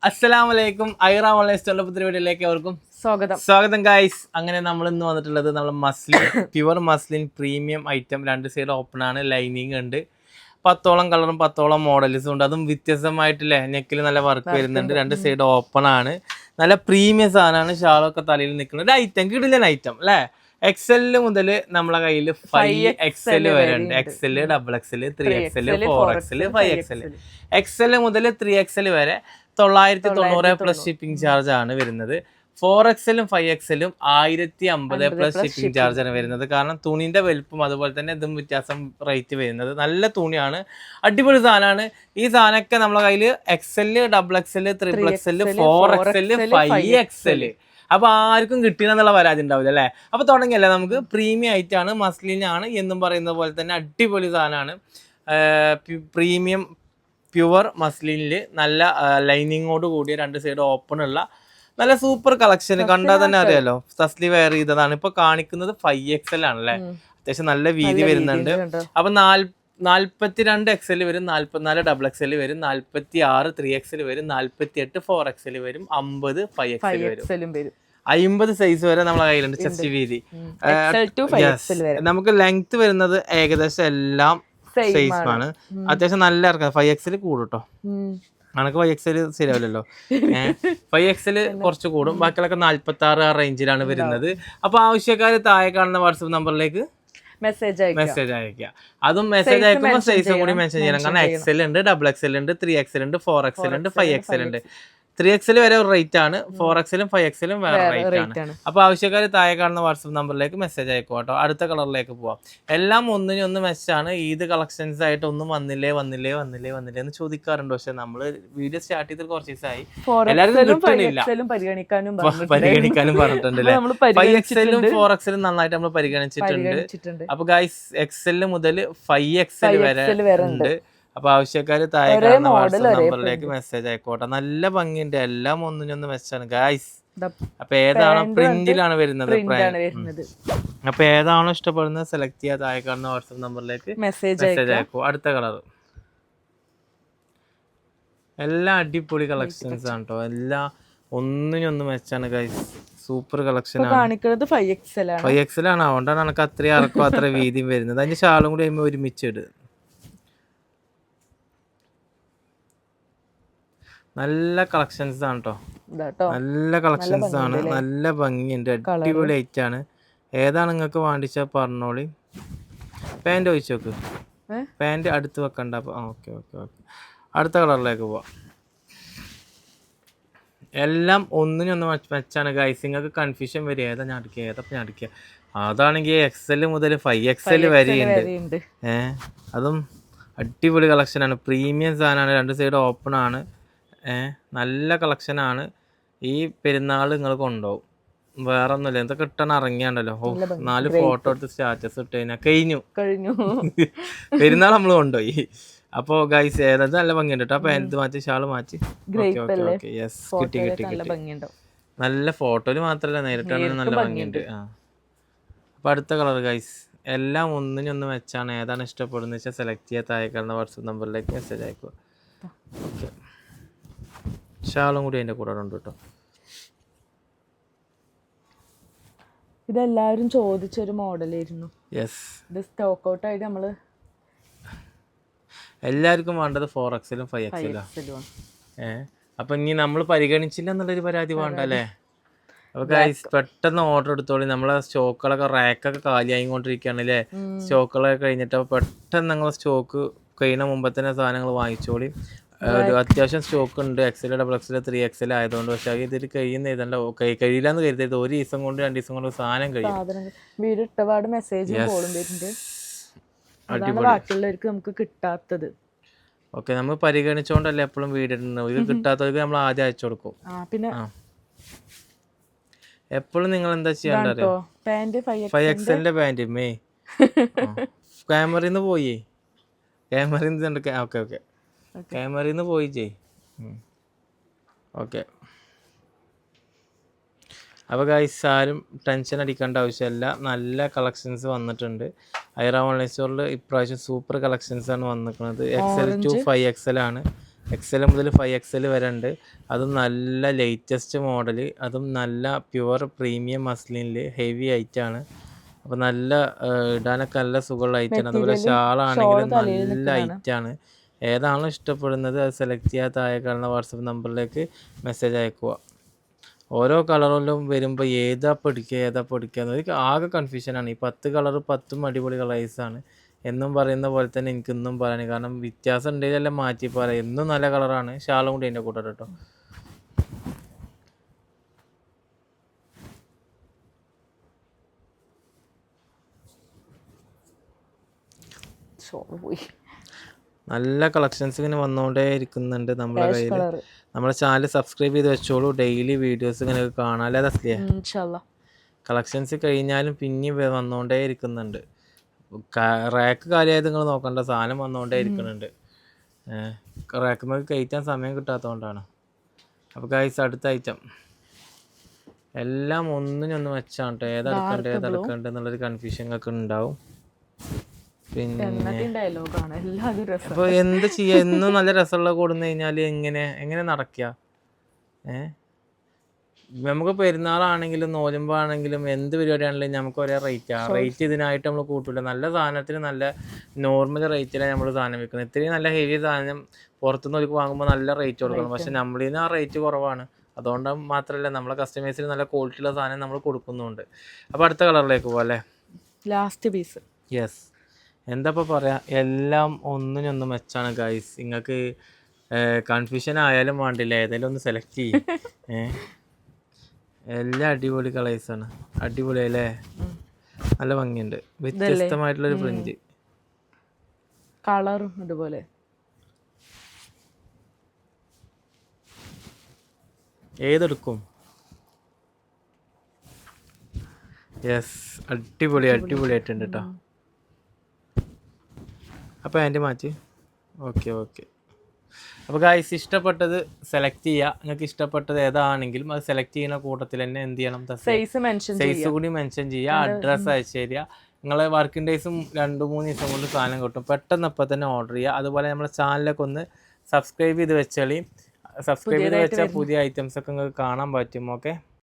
അസ്സലാമലൈക്കും. ഐറ ഓൺലൈൻ സ്റ്റോറിന്റെ പുതിയ വീഡിയോയിലേക്ക് അവർക്കും സ്വാഗതം ഗൈസ്. അങ്ങനെ നമ്മൾ ഇന്ന് വന്നിട്ടുള്ളത് നമ്മൾ muslin pure muslin premium item. രണ്ട് സൈഡ് ഓപ്പൺ ആണ്, ലൈനിങ് ഉണ്ട്, 10ഓളം കളറും 10ഓളം മോഡൽസും ഉണ്ട്. അതും വ്യത്യസ്തമായിട്ടില്ലേ, നെക്കിൽ നല്ല വർക്ക് വരുന്നുണ്ട്, രണ്ട് സൈഡ് ഓപ്പൺ ആണ്, നല്ല പ്രീമിയം സാധനമാണ്. ഷാളൊക്കെ തലയിൽ നിൽക്കുന്ന ഒരു ഐറ്റം, കിടിലൻ ഐറ്റം അല്ലേ. എക്സെല് മുതൽ നമ്മളെ കയ്യിൽ 5XL വരെ ഉണ്ട്. XL, XXL, 3XL, 4XL, 5XL. XL മുതൽ 3XL വരെ 990 പ്ലസ് ഷിപ്പിംഗ് ചാർജ് ആണ് വരുന്നത്. 4XL 5XL 1050 plus shipping charge ആണ് വരുന്നത്. കാരണം തുണിന്റെ വലുപ്പം അതുപോലെ തന്നെ ഇതും വ്യത്യാസം റേറ്റ് വരുന്നത്. നല്ല തുണിയാണ്, അടിപൊളി സാധനമാണ്. ഈ സാധനമൊക്കെ നമ്മളെ കയ്യിൽ XL, XXL, 3XL, 4XL, 5XL. അപ്പൊ ആർക്കും കിട്ടിയെന്നുള്ള പരാതി ഉണ്ടാവില്ല അല്ലേ. അപ്പൊ തുടങ്ങിയല്ലേ, നമുക്ക് പ്രീമിയം ആയിട്ടാണ്, മസ്ലിനാണ് എന്നും പറയുന്ന പോലെ തന്നെ അടിപൊളി സാധനമാണ്. പ്രീമിയം പ്യുവർ മസ്ലിനിൽ നല്ല ലൈനിങ്ങോട് കൂടിയ രണ്ട് സൈഡ് ഓപ്പൺ ഉള്ള നല്ല സൂപ്പർ കളക്ഷൻ. കണ്ടാൽ തന്നെ അറിയാലോ, തസ്ലി വെയർ ചെയ്തതാണ്. ഇപ്പൊ കാണിക്കുന്നത് 5XL ആണല്ലേ, അത്യാവശ്യം നല്ല വീതി വരുന്നുണ്ട്. അപ്പൊ 42 XL വരും, 44 XXL വരും, 46 3XL വരും, 48 4XL വരും, 50 5XL വരും. 50 സൈസ് വരെ നമ്മളെ കയ്യിലുണ്ട്. ചെസ്റ്റ് വീതി നമുക്ക് ലെങ്ത് വരുന്നത് ഏകദേശം എല്ലാം സൈസ് ആണ്. അത്യാവശ്യം നല്ല ഇറക്കാം. 5XL കൂടും കേട്ടോ, കണക്ക് 5XL ശരിയാവില്ലല്ലോ. 5XL കുറച്ച് കൂടും, ബാക്കിയുള്ളൊക്കെ 46 ആ റേഞ്ചിലാണ് വരുന്നത്. അപ്പൊ ആവശ്യക്കാര് താഴെ കാണുന്ന വാട്സപ്പ് നമ്പറിലേക്ക് മെസ്സേജ് അയക്കുക. അതും മെസ്സേജ് അയക്കുമ്പോൾ സൈസും കൂടി മെൻഷൻ ചെയ്യണം. കാരണം XL ഉണ്ട്, XXL ഉണ്ട്, 3XL ഉണ്ട്, 4XL ഉണ്ട്, 5XL ഉണ്ട്. 3XL വരെ ഒരു റേറ്റ് ആണ്, 4XL 5XL വേറെ റേറ്റ് ആണ്. അപ്പൊ ആവശ്യക്കാർ താഴെ കാണുന്ന വാട്സപ്പ് നമ്പറിലേക്ക് മെസ്സേജ് അയക്കുക കേട്ടോ. അടുത്ത കളറിലേക്ക് പോവാം. എല്ലാം ഒന്നിനൊന്ന് മെച്ചാണ്. ഈദ് കളക്ഷൻസ് ആയിട്ട് ഒന്നും വന്നില്ലേ എന്ന് ചോദിക്കാറുണ്ട്. പക്ഷെ നമ്മള് വീഡിയോ സ്റ്റാർട്ട് ചെയ്തിട്ട് കുറച്ച് ദിവസമായി, എല്ലാവർക്കും കിട്ടുന്നില്ല. പരിഗണിക്കാനും പറഞ്ഞിട്ടുണ്ടല്ലേ. 5XL 4XL നന്നായിട്ട് നമ്മൾ പരിഗണിച്ചിട്ടുണ്ട്. അപ്പൊ ഗൈസ്, XL മുതൽ 5XL വരെ ഉണ്ട്. അപ്പൊ ആവശ്യക്കാര് താഴെ കാണുന്ന വാട്സ്ആപ്പ് നമ്പറിലേക്ക് മെസ്സേജ് ആയിക്കോട്ടെ. നല്ല ഭംഗിയുണ്ട്, എല്ലാം ഒന്നിനൊന്ന് മെച്ചാണ് ഗൈസ്. അപ്പൊ ഏതാണോ പ്രിന്റിലാണ് വരുന്നത്, അപ്പൊ ഏതാണോ ഇഷ്ടപ്പെടുന്നത് സെലക്ട് ചെയ്യാൻ താഴെ കാണുന്ന വാട്സ്ആപ്പ് നമ്പറിലേക്ക് മെസ്സേജ് അയക്കോ. അടുത്ത കളർ എല്ലാം അടിപൊളി കളക്ഷൻസ് ആണ് കേട്ടോ. എല്ലാം ഒന്നിനൊന്ന് മെച്ചാണ് ഗൈസ്. സൂപ്പർ കളക്ഷൻ ആണ്. 5XL ആണ്, അതുകൊണ്ടാണ് നമുക്ക് അത്രയും ഇറക്കും അത്ര വീതിയും വരുന്നത്. അതിന്റെ ഷാളും കൂടി ഒരുമിച്ചിട്. നല്ല കളക്ഷൻസ് ആണ് കേട്ടോ, നല്ല കളക്ഷൻസ് ആണ്, നല്ല ഭംഗിയുണ്ട്, അടിപൊളി ഐറ്റം ആണ്. ഏതാണ് നിങ്ങൾക്ക് വേണ്ടിച്ചാ പറഞ്ഞോളി. പാൻറ് ഒഴിച്ചു നോക്ക്, പാൻറ് അടുത്ത് വെക്കണ്ട. അപ്പൊ ഓക്കെ. അടുത്ത കളറിലേക്ക് പോവാം. എല്ലാം ഒന്നിനൊന്ന് മെച്ചാണ് ഗൈസ്. നിങ്ങൾക്ക് കൺഫ്യൂഷൻ വരും, ഏതാ ഞാൻ അടിക്കുക. അതാണെങ്കിൽ XL മുതൽ 5XL വരെ ഉണ്ട്. അതും അടിപൊളി കളക്ഷനാണ്, പ്രീമിയം സാധനമാണ്, രണ്ട് സൈഡ് ഓപ്പൺ ആണ്. നല്ല കളക്ഷനാണ്. ഈ പെരുന്നാൾ നിങ്ങൾ കൊണ്ടുപോകും, വേറെ ഒന്നുമില്ല. എന്തൊക്കെ ഇട്ടാണ് ഇറങ്ങിയാണ്ടല്ലോ. 4 ഫോട്ടോ എടുത്ത് സ്റ്റാറ്റസ് ഇട്ട് കഴിഞ്ഞാൽ കഴിഞ്ഞു. പെരുന്നാൾ നമ്മൾ കൊണ്ടുപോയി. അപ്പൊ ഗൈസ്, ഏതാ നല്ല ഭംഗിയുണ്ട് കേട്ടോ. പാൻറ് മാറ്റി, ഷാള് മാറ്റി. യെസ്, കിട്ടി. നല്ല ഫോട്ടോയില് മാത്രല്ല, നേരിട്ടാണ് നല്ല ഭംഗിയുണ്ട്. അപ്പൊ അടുത്ത കളർ ഗൈസ്, എല്ലാം ഒന്നിനൊന്ന് വെച്ചാണ്. ഏതാണ് ഇഷ്ടപ്പെടുന്നത് വെച്ചാൽ സെലക്ട് ചെയ്യാൻ താഴെ കാണുന്ന വാട്സപ്പ് നമ്പറിലേക്ക് മെസ്സേജ് അയക്കുക. ഓക്കെ, ഷാളും കൂടി അതിന്റെ കൂടെ ഉണ്ട് കേട്ടോ. ഇതെല്ലാരും ചോദിച്ചൊരു മോഡലായിരുന്നു. യെസ്, ഇത് സ്റ്റോക്ക് ഔട്ട് ആയിട്ട് നമ്മള് എല്ലാവർക്കും വേണ്ടത് 4XL 5XL. അപ്പൊ ഇനി നമ്മൾ പരിഗണിച്ചില്ല എന്നുള്ളൊരു പരാതി വേണ്ട അല്ലേ. അപ്പൊ ഗൈസ്, പെട്ടെന്ന് ഓർഡർ എടുത്തോളി. നമ്മളെ സ്റ്റോക്കുകളൊക്കെ റാക്കൊക്കെ കാലിയായിക്കൊണ്ടിരിക്കുകയാണ് അല്ലേ. സ്റ്റോക്കുകളൊക്കെ കഴിഞ്ഞിട്ട് അപ്പൊ പെട്ടെന്ന് നിങ്ങൾ സ്റ്റോക്ക് കഴിയുന്ന മുമ്പ് തന്നെ സാധനങ്ങൾ വാങ്ങിച്ചോളി. ഒരു അത്യാവശ്യം സ്റ്റോക്ക് ഉണ്ട്. XL, XXL, 3XL ആയതുകൊണ്ട്. പക്ഷെ ഇതിൽ കഴിയുന്ന ഇതല്ല, കഴിയില്ലാന്ന് കരുതരുത്. ഒരു ദിവസം കൊണ്ട് 2 ദിവസം കൊണ്ട് സാധനം കഴിയും. ബാക്കിയുള്ളവർക്ക് നമുക്ക് കിട്ടാത്തത്. ഓക്കെ, നമ്മൾ പരിഗണിച്ചോണ്ടല്ലേ എപ്പോഴും വീടിടുന്നത്. ഇത് കിട്ടാത്തവർക്ക് നമ്മൾ ആദ്യം അയച്ചു കൊടുക്കും. പിന്നെ എപ്പോഴും നിങ്ങൾ എന്താ ചെയ്യാണ്ടോ, 5XL പാന്റ് ക്യാമറന്ന് പോയി, ക്യാമറന്ന് പോയി ചെയ്. ഓക്കെ, അപ്പോൾ ഗൈസ്, ആരും ടെൻഷൻ അടിക്കേണ്ട ആവശ്യമില്ല. നല്ല കളക്ഷൻസ് വന്നിട്ടുണ്ട്. ഐറ ഓൺലൈൻ സ്റ്റോറിൽ ഇപ്രാവശ്യം സൂപ്പർ കളക്ഷൻസ് ആണ് വന്നിരിക്കുന്നത്. XL to 5XL ആണ്. XL മുതൽ 5XL വരെ ഉണ്ട്. അതും നല്ല ലേറ്റസ്റ്റ് മോഡൽ, അതും നല്ല പ്യുവർ പ്രീമിയം മസ്ലിനിൽ ഹെവി ഐറ്റാണ്. അപ്പോൾ നല്ല ഇടാനൊക്കെ നല്ല സുഖമുള്ള ഐറ്റാണ്. അതുപോലെ ഷാളാണെങ്കിലും നല്ല ഐറ്റാണ്. ഏതാണോ ഇഷ്ടപ്പെടുന്നത് അത് സെലക്ട് ചെയ്യാത്ത താഴെ കാണുന്ന വാട്സപ്പ് നമ്പറിലേക്ക് മെസ്സേജ് അയക്കുക. ഓരോ കളറിലും വരുമ്പോൾ ഏതാ പഠിക്കുക എന്നൊരു ആകെ കൺഫ്യൂഷനാണ്. ഈ 10 കളർ 10ഉം അടിപൊളി കളേഴ്സാണ് എന്നും പറയുന്ന പോലെ തന്നെ എനിക്കിന്നും പറയാൻ, കാരണം വ്യത്യാസം ഉണ്ടെങ്കിലെല്ലാം മാറ്റി പറയാം. എന്നും നല്ല കളറാണ്. ഷാളും കൂടി അതിൻ്റെ കൂടെ കേട്ടോ. നല്ല കളക്ഷൻസ് ഇങ്ങനെ വന്നുകൊണ്ടേ ഇരിക്കുന്നുണ്ട് നമ്മളെ കയ്യിൽ. നമ്മുടെ ചാനൽ സബ്സ്ക്രൈബ് ചെയ്ത് വെച്ചോളൂ. ഡെയിലി വീഡിയോസ് ഇങ്ങനെ കാണാല്ലേ തസ്ലിയ. കളക്ഷൻസ് കഴിഞ്ഞാലും പിന്നെയും വന്നുകൊണ്ടേ ഇരിക്കുന്നുണ്ട്. റാക്ക് കാലിയായത് നിങ്ങൾ നോക്കണ്ട, സാധനം വന്നുകൊണ്ടേ ഇരിക്കുന്നുണ്ട്. റാക്ക് നമുക്ക് കയറ്റാൻ സമയം കിട്ടാത്തതുകൊണ്ടാണ്. അപ്പോൾ ഗൈസ് അടുത്ത ഐറ്റം എല്ലാം ഒന്നിനൊന്ന് വെച്ചാണ് കേട്ടോ. ഏതെടുക്കണ്ടേ എന്നുള്ളൊരു കൺഫ്യൂഷൻ ഒക്കെ ഉണ്ടാവും. പിന്നെ അപ്പോൾ എന്ത് ചെയ്യാ, എന്നും നല്ല രസമുള്ള കൊടുന്നു കഴിഞ്ഞാൽ എങ്ങനെ നടക്കുക? നമുക്ക് പെരുന്നാളാണെങ്കിലും നോലുമ്പാണെങ്കിലും എന്ത് പരിപാടിയാണെങ്കിലും നമുക്ക് ഒരേ റേറ്റാണ്. റേറ്റ് ഇതിനായിട്ട് നമ്മൾ കൂട്ടില്ല. നല്ല സാധനത്തിന് നല്ല നോർമൽ റേറ്റിലാണ് നമ്മൾ സാധനം വിൽക്കുന്നത്. ഇത്രയും നല്ല ഹെവി സാധനം പുറത്തുനിന്ന് ഒരു വാങ്ങുമ്പോൾ നല്ല റേറ്റ് കൊടുക്കണം. പക്ഷെ നമ്മളിൽ നിന്ന് ആ റേറ്റ് കുറവാണ്. അതുകൊണ്ട് മാത്രമല്ല നമ്മളെ കസ്റ്റമേഴ്സിന് നല്ല ക്വാളിറ്റിയുള്ള സാധനം നമ്മൾ കൊടുക്കുന്നുണ്ട്. അപ്പോൾ അടുത്ത കളറിലേക്ക് പോകാം അല്ലേ? Last piece. യെസ്, എന്താ ഇപ്പോൾ പറയാ, എല്ലാം ഒന്നിനൊന്ന് മെച്ചാണ് ഗൈസ്. നിങ്ങൾക്ക് കൺഫ്യൂഷൻ ആയാലും വേണ്ടില്ല, ഏതെങ്കിലും ഒന്ന് സെലക്ട് ചെയ്യും. എല്ലാം അടിപൊളി കളേഴ്സാണ്. അടിപൊളി അല്ലേ? നല്ല ഭംഗിയുണ്ട്. വ്യത്യസ്തമായിട്ടുള്ളൊരു പ്രിന്റ്, കളറും അതുപോലെ. ഏതെടുക്കും? യെസ്, അടിപൊളിയായിട്ടുണ്ട് കേട്ടോ. അപ്പോൾ അതിൻ്റെ മാറ്റി. ഓക്കെ. അപ്പോൾ ഗൈസ് ഇഷ്ടപ്പെട്ടത് സെലക്ട് ചെയ്യുക. നിങ്ങൾക്ക് ഇഷ്ടപ്പെട്ടത് ഏതാണെങ്കിലും അത് സെലക്ട് ചെയ്യുന്ന കൂട്ടത്തിൽ തന്നെ എന്ത് ചെയ്യണം, സൈസ് കൂടി മെൻഷൻ ചെയ്യുക, അഡ്രസ്സ് അയച്ചു തരിക. നിങ്ങളെ വർക്കിംഗ് ഡേയ്സും 2-3 ദിവസം കൊണ്ട് സാധനം കിട്ടും. പെട്ടെന്ന് ഇപ്പം തന്നെ ഓർഡർ ചെയ്യുക. അതുപോലെ നമ്മുടെ ചാനലൊക്കെ ഒന്ന് സബ്സ്ക്രൈബ് ചെയ്ത് വെച്ചാൽ പുതിയ ഐറ്റംസൊക്കെ നിങ്ങൾക്ക് കാണാൻ പറ്റും. ഓക്കെ.